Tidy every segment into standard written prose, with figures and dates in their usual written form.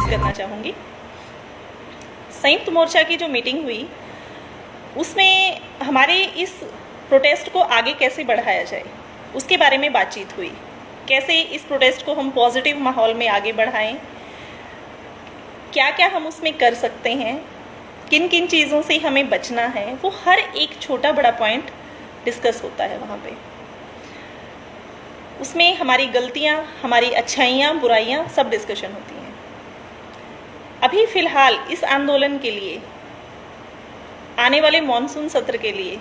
करना चाहूँगी। संयुक्त मोर्चा की जो मीटिंग हुई उसमें हमारे इस प्रोटेस्ट को आगे कैसे बढ़ाया जाए उसके बारे में बातचीत हुई। कैसे इस प्रोटेस्ट को हम पॉजिटिव माहौल में आगे बढ़ाएं, क्या क्या हम उसमें कर सकते हैं, किन किन चीज़ों से हमें बचना है, वो हर एक छोटा बड़ा पॉइंट डिस्कस होता है वहाँ पे। उसमें हमारी गलतियाँ, हमारी अच्छाइयाँ, बुराइयाँ सब डिस्कशन होती हैं। अभी फ़िलहाल इस आंदोलन के लिए, आने वाले मॉनसून सत्र के लिए,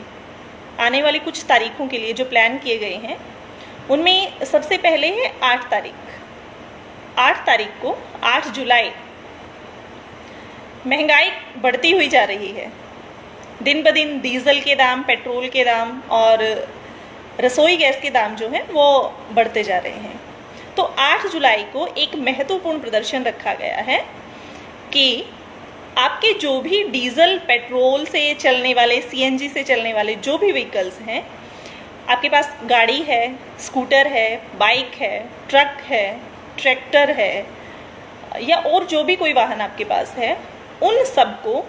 आने वाली कुछ तारीखों के लिए जो प्लान किए गए हैं उनमें सबसे पहले है 8 तारीख। 8 तारीख को 8 जुलाई महंगाई बढ़ती हुई जा रही है। दिन ब दिन डीजल के दाम, पेट्रोल के दाम और रसोई गैस के दाम जो हैं वो बढ़ते जा रहे हैं। तो 8 जुलाई को एक महत्वपूर्ण प्रदर्शन रखा गया है कि आपके जो भी डीजल, पेट्रोल से चलने वाले, सीएनजी से चलने वाले जो भी व्हीकल्स हैं, आपके पास गाड़ी है, स्कूटर है, बाइक है, ट्रक है, ट्रैक्टर है या और जो भी कोई वाहन आपके पास है, उन सबको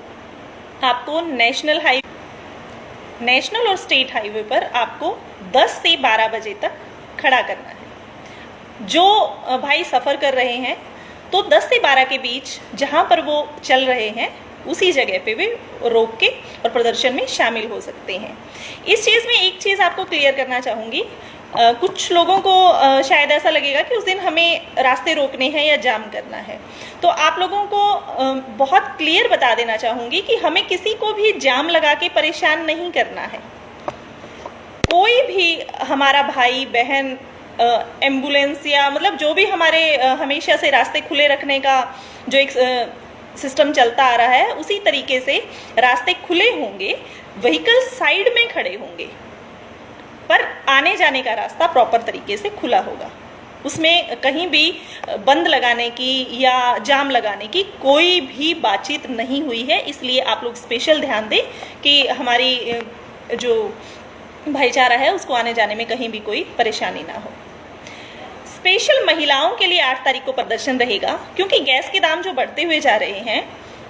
आपको नेशनल और स्टेट हाईवे पर आपको 10 से 12 बजे तक खड़ा करना है। जो भाई सफ़र कर रहे हैं तो 10 से 12 के बीच जहाँ पर वो चल रहे हैं उसी जगह पे भी रोक के और प्रदर्शन में शामिल हो सकते हैं। इस चीज़ में एक चीज़ आपको क्लियर करना चाहूँगी। कुछ लोगों को शायद ऐसा लगेगा कि उस दिन हमें रास्ते रोकने हैं या जाम करना है, तो आप लोगों को बहुत क्लियर बता देना चाहूँगी कि हमें किसी को भी जाम लगा के परेशान नहीं करना है। कोई भी हमारा भाई बहन एम्बुलेंस या मतलब जो भी हमारे हमेशा से रास्ते खुले रखने का जो एक सिस्टम चलता आ रहा है, उसी तरीके से रास्ते खुले होंगे, व्हीकल साइड में खड़े होंगे, पर आने जाने का रास्ता प्रॉपर तरीके से खुला होगा। उसमें कहीं भी बंद लगाने की या जाम लगाने की कोई भी बातचीत नहीं हुई है। इसलिए आप लोग स्पेशल ध्यान दें कि हमारी जो भाईचारा है उसको आने जाने में कहीं भी कोई परेशानी ना हो। स्पेशल महिलाओं के लिए 8 तारीख को प्रदर्शन रहेगा, क्योंकि गैस के दाम जो बढ़ते हुए जा रहे हैं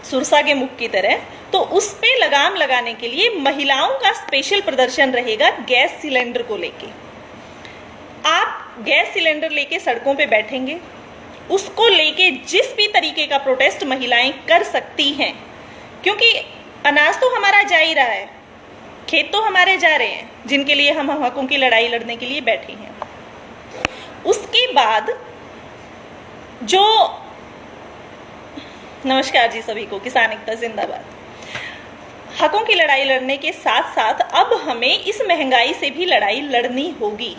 सुरसा के मुख की तरह, तो उस पे लगाम लगाने के लिए महिलाओं का स्पेशल प्रदर्शन रहेगा गैस सिलेंडर को लेके। आप गैस सिलेंडर लेके सड़कों पे बैठेंगे, उसको लेके जिस भी तरीके का प्रोटेस्ट महिलाएं कर सकती हैं, क्योंकि अनाज तो हमारा जा ही रहा है, खेत तो हमारे जा रहे हैं, जिनके लिए हम हकों की लड़ाई लड़ने के लिए बैठे हैं। उसके बाद जो नमस्कार जी सभी को, किसान एकता जिंदाबाद। हकों की लड़ाई लड़ने के साथ साथ अब हमें इस महंगाई से भी लड़ाई लड़नी होगी।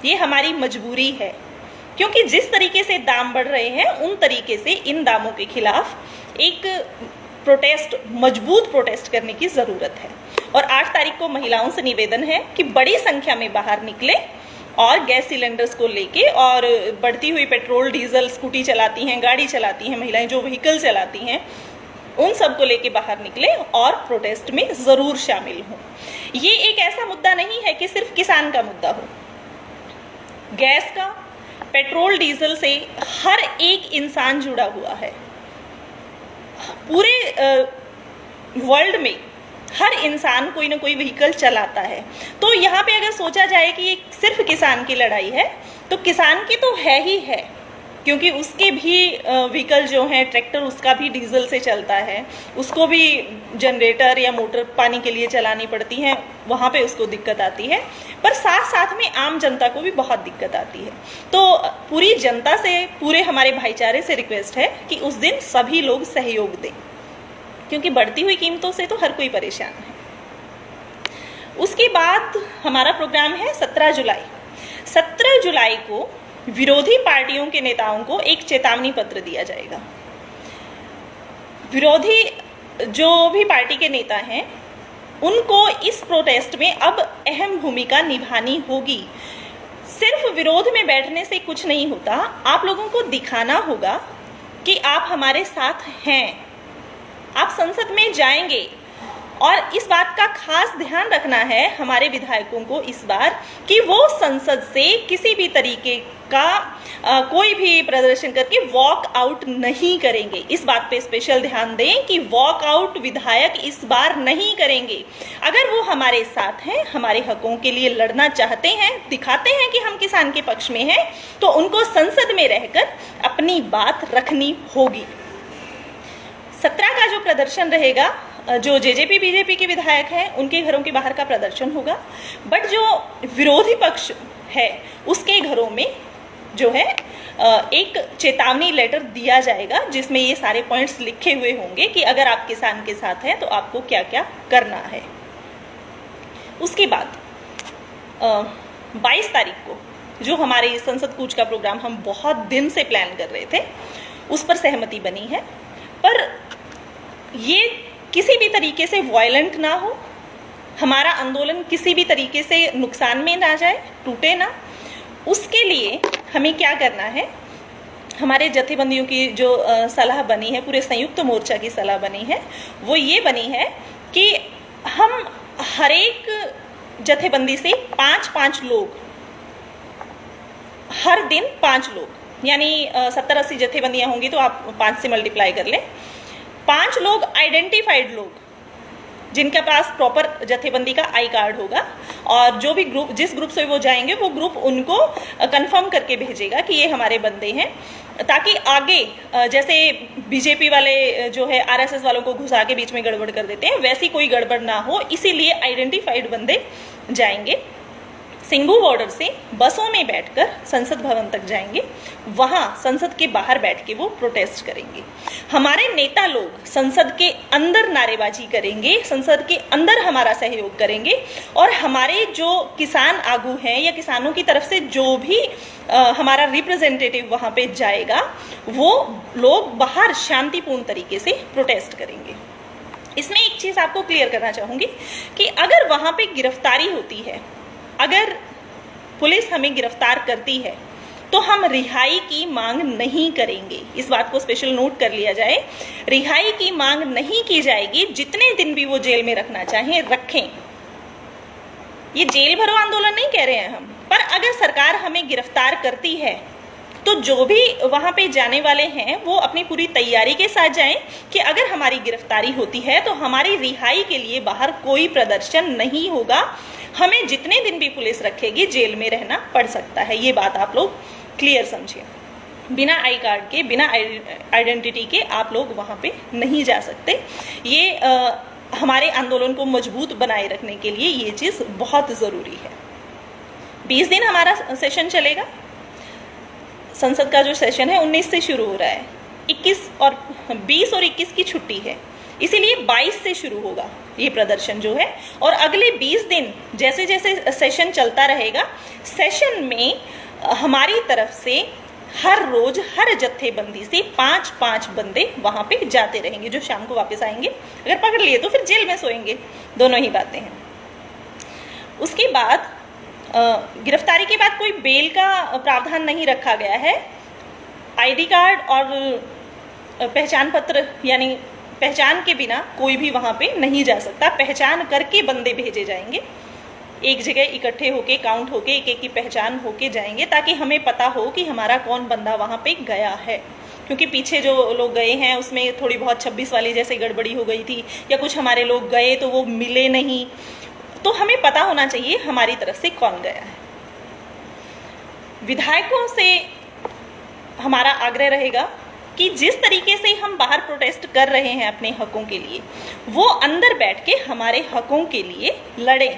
ये हमारी मजबूरी है, क्योंकि जिस तरीके से दाम बढ़ रहे हैं उन तरीके से इन दामों के खिलाफ एक प्रोटेस्ट, मजबूत प्रोटेस्ट करने की ज़रूरत है। और 8 तारीख को महिलाओं से निवेदन है कि बड़ी संख्या में बाहर निकले और गैस सिलेंडर्स को लेके, और बढ़ती हुई पेट्रोल, डीजल, स्कूटी चलाती हैं, गाड़ी चलाती हैं महिलाएं, जो व्हीकल चलाती हैं, उन सब को लेके बाहर निकले और प्रोटेस्ट में ज़रूर शामिल हों। ये एक ऐसा मुद्दा नहीं है कि सिर्फ किसान का मुद्दा हो। गैस का, पेट्रोल, डीजल से हर एक इंसान जुड़ा हुआ है। पूरे वर्ल्ड में हर इंसान कोई ना कोई व्हीकल चलाता है। तो यहाँ पे अगर सोचा जाए कि ये सिर्फ किसान की लड़ाई है, तो किसान की तो है ही है, क्योंकि उसके भी व्हीकल जो हैं, ट्रैक्टर उसका भी डीजल से चलता है, उसको भी जनरेटर या मोटर पानी के लिए चलानी पड़ती हैं, वहाँ पे उसको दिक्कत आती है। पर साथ साथ में आम जनता को भी बहुत दिक्कत आती है। तो पूरी जनता से, पूरे हमारे भाईचारे से रिक्वेस्ट है कि उस दिन सभी लोग सहयोग दें, क्योंकि बढ़ती हुई कीमतों से तो हर कोई परेशान है। उसके बाद हमारा प्रोग्राम है 17 जुलाई। 17 जुलाई को विरोधी पार्टियों के नेताओं को एक चेतावनी पत्र दिया जाएगा। विरोधी जो भी पार्टी के नेता हैं उनको इस प्रोटेस्ट में अब अहम भूमिका निभानी होगी। सिर्फ विरोध में बैठने से कुछ नहीं होता, आप लोगों को दिखाना होगा कि आप हमारे साथ हैं। आप संसद में जाएंगे और इस बात का खास ध्यान रखना है हमारे विधायकों को इस बार कि वो संसद से किसी भी तरीके का कोई भी प्रदर्शन करके वॉक आउट नहीं करेंगे। इस बात पे स्पेशल ध्यान दें कि वॉक आउट विधायक इस बार नहीं करेंगे। अगर वो हमारे साथ हैं, हमारे हकों के लिए लड़ना चाहते हैं, दिखाते हैं कि हम किसान के पक्ष में हैं, तो उनको संसद में रहकर अपनी बात रखनी होगी। 17 का जो प्रदर्शन रहेगा, जो जेजेपी बीजेपी के विधायक हैं उनके घरों के बाहर का प्रदर्शन होगा, बट जो विरोधी पक्ष है उसके घरों में जो है एक चेतावनी लेटर दिया जाएगा जिसमें ये सारे पॉइंट्स लिखे हुए होंगे कि अगर आप किसान के साथ हैं तो आपको क्या क्या करना है। उसके बाद 22 तारीख को जो हमारे संसद कूच का प्रोग्राम हम बहुत दिन से प्लान कर रहे थे, उस पर सहमति बनी है, पर ये किसी भी तरीके से वायलेंट ना हो, हमारा आंदोलन किसी भी तरीके से नुकसान में ना जाए, टूटे ना। उसके लिए हमें क्या करना है, हमारे जथेबंदियों की जो सलाह बनी है, पूरे संयुक्त मोर्चा की सलाह बनी है, वो ये बनी है कि हम हर एक जथेबंदी से 5-5 लोग, हर दिन 5 लोग, यानी 70-80 जथेबंदियां होंगी तो आप 5 से मल्टीप्लाई कर लें। 5 लोग आइडेंटिफाइड लोग जिनके पास प्रॉपर जथेबंदी का आई कार्ड होगा, और जो भी ग्रुप, जिस ग्रुप से वो जाएंगे वो ग्रुप उनको कंफर्म करके भेजेगा कि ये हमारे बंदे हैं, ताकि आगे जैसे बीजेपी वाले जो है आरएसएस वालों को घुसा के बीच में गड़बड़ कर देते हैं, वैसी कोई गड़बड़ ना हो, इसीलिए आइडेंटिफाइड बंदे जाएंगे। सिंघू बॉर्डर से बसों में बैठकर संसद भवन तक जाएंगे, वहां संसद के बाहर बैठ के वो प्रोटेस्ट करेंगे। हमारे नेता लोग संसद के अंदर नारेबाजी करेंगे, संसद के अंदर हमारा सहयोग करेंगे, और हमारे जो किसान आगू हैं या किसानों की तरफ से जो भी हमारा रिप्रेजेंटेटिव वहां पे जाएगा, वो लोग बाहर शांतिपूर्ण तरीके से प्रोटेस्ट करेंगे। इसमें एक चीज आपको क्लियर करना चाहूंगी कि अगर वहां पे गिरफ्तारी होती है, अगर पुलिस हमें गिरफ्तार करती है, तो हम रिहाई की मांग नहीं करेंगे। इस बात को स्पेशल नोट कर लिया जाए, रिहाई की मांग नहीं की जाएगी। जितने दिन भी वो जेल में रखना चाहें रखें, ये जेल भरो आंदोलन नहीं कह रहे हैं हम, पर अगर सरकार हमें गिरफ्तार करती है तो जो भी वहां पे जाने वाले हैं वो अपनी पूरी तैयारी के साथ जाएं कि अगर हमारी गिरफ्तारी होती है तो हमारी रिहाई के लिए बाहर कोई प्रदर्शन नहीं होगा। हमें जितने दिन भी पुलिस रखेगी जेल में रहना पड़ सकता है। ये बात आप लोग क्लियर समझिए। बिना आई कार्ड के, बिना आइडेंटिटी के आप लोग वहां पे नहीं जा सकते। ये हमारे आंदोलन को मजबूत बनाए रखने के लिए ये चीज बहुत जरूरी है। 20 दिन हमारा सेशन चलेगा। संसद का जो सेशन है 19 से शुरू हो रहा है, 20 और 21 की छुट्टी है, इसीलिए 22 से शुरू होगा ये प्रदर्शन जो है। और अगले 20 दिन जैसे जैसे सेशन चलता रहेगा, सेशन में हमारी तरफ से हर रोज हर जत्थेबंदी से 5-5 बंदे वहां पे जाते रहेंगे, जो शाम को वापस आएंगे। अगर पकड़ लिए तो फिर जेल में सोएंगे, दोनों ही बातें हैं। उसके बाद गिरफ्तारी के बाद कोई बेल का प्रावधान नहीं रखा गया है। आईडी कार्ड और पहचान पत्र, यानी पहचान के बिना कोई भी वहां पे नहीं जा सकता। पहचान करके बंदे भेजे जाएंगे, एक जगह इकट्ठे होके, काउंट होके, एक एक की पहचान होके जाएंगे, ताकि हमें पता हो कि हमारा कौन बंदा वहां पे गया है। क्योंकि पीछे जो लोग गए हैं उसमें थोड़ी बहुत 26 वाली जैसे गड़बड़ी हो गई थी, या कुछ हमारे लोग गए तो वो मिले नहीं, तो हमें पता होना चाहिए हमारी तरफ से कौन गया है। विधायकों से हमारा आग्रह रहेगा कि जिस तरीके से हम बाहर प्रोटेस्ट कर रहे हैं अपने हकों के लिए, वो अंदर बैठ के हमारे हकों के लिए लड़ें।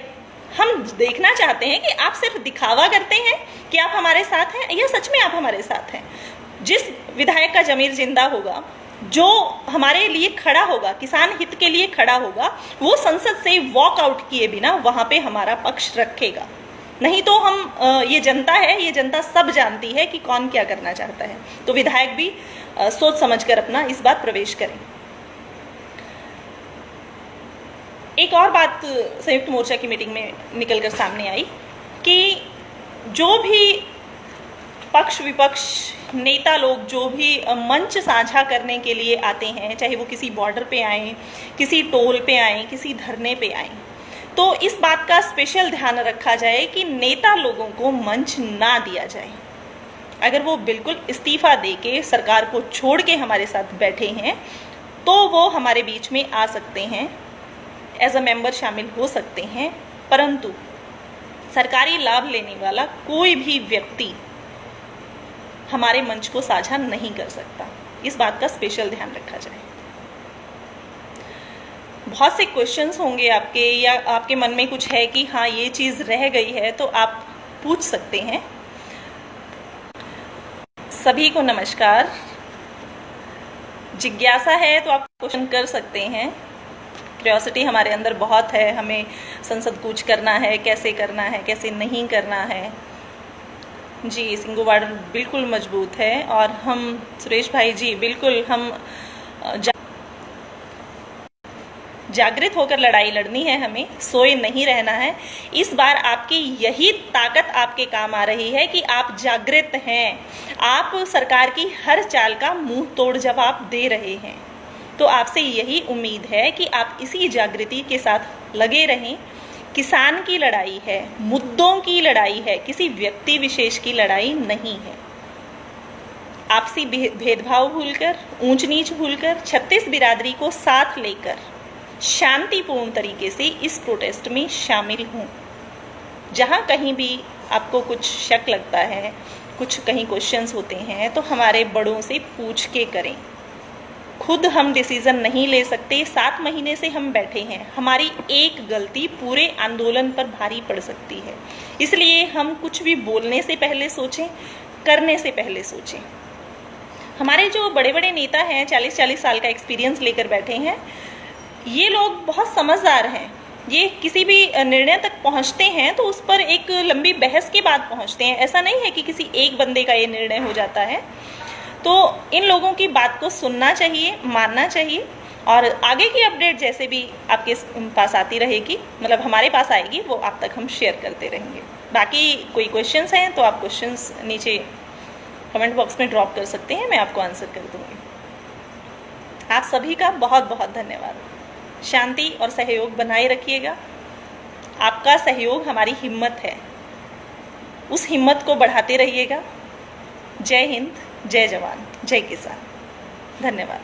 हम देखना चाहते हैं कि आप सिर्फ दिखावा करते हैं कि आप हमारे साथ हैं, या सच में आप हमारे साथ हैं। जिस विधायक का जमीर जिंदा होगा, जो हमारे लिए खड़ा होगा, किसान हित के लिए खड़ा होगा, वो संसद से वॉकआउट किए बिना वहां पे हमारा पक्ष रखेगा। नहीं तो हम, ये जनता है, ये जनता सब जानती है कि कौन क्या करना चाहता है। तो विधायक भी सोच समझकर अपना इस बार प्रवेश करें। एक और बात संयुक्त मोर्चा की मीटिंग में निकलकर सामने आई कि जो भी पक्ष विपक्ष नेता लोग जो भी मंच साझा करने के लिए आते हैं, चाहे वो किसी बॉर्डर पे आए, किसी टोल पे आए, किसी धरने पे आए, तो इस बात का स्पेशल ध्यान रखा जाए कि नेता लोगों को मंच ना दिया जाए। अगर वो बिल्कुल इस्तीफा देके सरकार को छोड़ के हमारे साथ बैठे हैं तो वो हमारे बीच में आ सकते हैं, एज अ मेंबर शामिल हो सकते हैं, परंतु सरकारी लाभ लेने वाला कोई भी व्यक्ति हमारे मंच को साझा नहीं कर सकता। इस बात का स्पेशल ध्यान रखा जाए। बहुत से क्वेश्चंस होंगे आपके, या आपके मन में कुछ है कि हाँ ये चीज़ रह गई है, तो आप पूछ सकते हैं। सभी को नमस्कार। जिज्ञासा है तो आप क्वेश्चन कर सकते हैं। क्यूरियोसिटी हमारे अंदर बहुत है, हमें संसद कूच करना है, कैसे करना है, कैसे नहीं करना है। जी, सिंगू बॉर्डर बिल्कुल मजबूत है और हम सुरेश भाई जी बिल्कुल हम जागृत होकर लड़ाई लड़नी है, हमें सोए नहीं रहना है। इस बार आपकी यही ताकत आपके काम आ रही है कि आप जागृत हैं, आप सरकार की हर चाल का मुंह तोड़ जवाब दे रहे हैं। तो आपसे यही उम्मीद है कि आप इसी जागृति के साथ लगे रहें। किसान की लड़ाई है, मुद्दों की लड़ाई है, किसी व्यक्ति विशेष की लड़ाई नहीं है। आपसी भेदभाव भूलकर, ऊंच नीच भूलकर, 36 बिरादरी को साथ लेकर शांतिपूर्ण तरीके से इस प्रोटेस्ट में शामिल हों। जहाँ कहीं भी आपको कुछ शक लगता है, कुछ कहीं क्वेश्चंस होते हैं, तो हमारे बड़ों से पूछ के करें। खुद हम डिसीजन नहीं ले सकते। 7 महीने से हम बैठे हैं, हमारी एक गलती पूरे आंदोलन पर भारी पड़ सकती है। इसलिए हम कुछ भी बोलने से पहले सोचें, करने से पहले सोचें। हमारे जो बड़े बड़े नेता हैं, 40-40 साल का एक्सपीरियंस लेकर बैठे हैं, ये लोग बहुत समझदार हैं। ये किसी भी निर्णय तक पहुंचते हैं तो उस पर एक लंबी बहस के बाद पहुंचते हैं। ऐसा नहीं है कि किसी एक बंदे का ये निर्णय हो जाता है। तो इन लोगों की बात को सुनना चाहिए, मानना चाहिए, और आगे की अपडेट जैसे भी आपके पास आती रहेगी, मतलब हमारे पास आएगी, वो आप तक हम शेयर करते रहेंगे। बाकी कोई क्वेश्चंस हैं तो आप क्वेश्चंस नीचे कमेंट बॉक्स में ड्रॉप कर सकते हैं, मैं आपको आंसर कर दूँगी। आप सभी का बहुत बहुत धन्यवाद। शांति और सहयोग बनाए रखिएगा। आपका सहयोग हमारी हिम्मत है, उस हिम्मत को बढ़ाते रहिएगा। जय हिंद, जय जवान, जय किसान। धन्यवाद।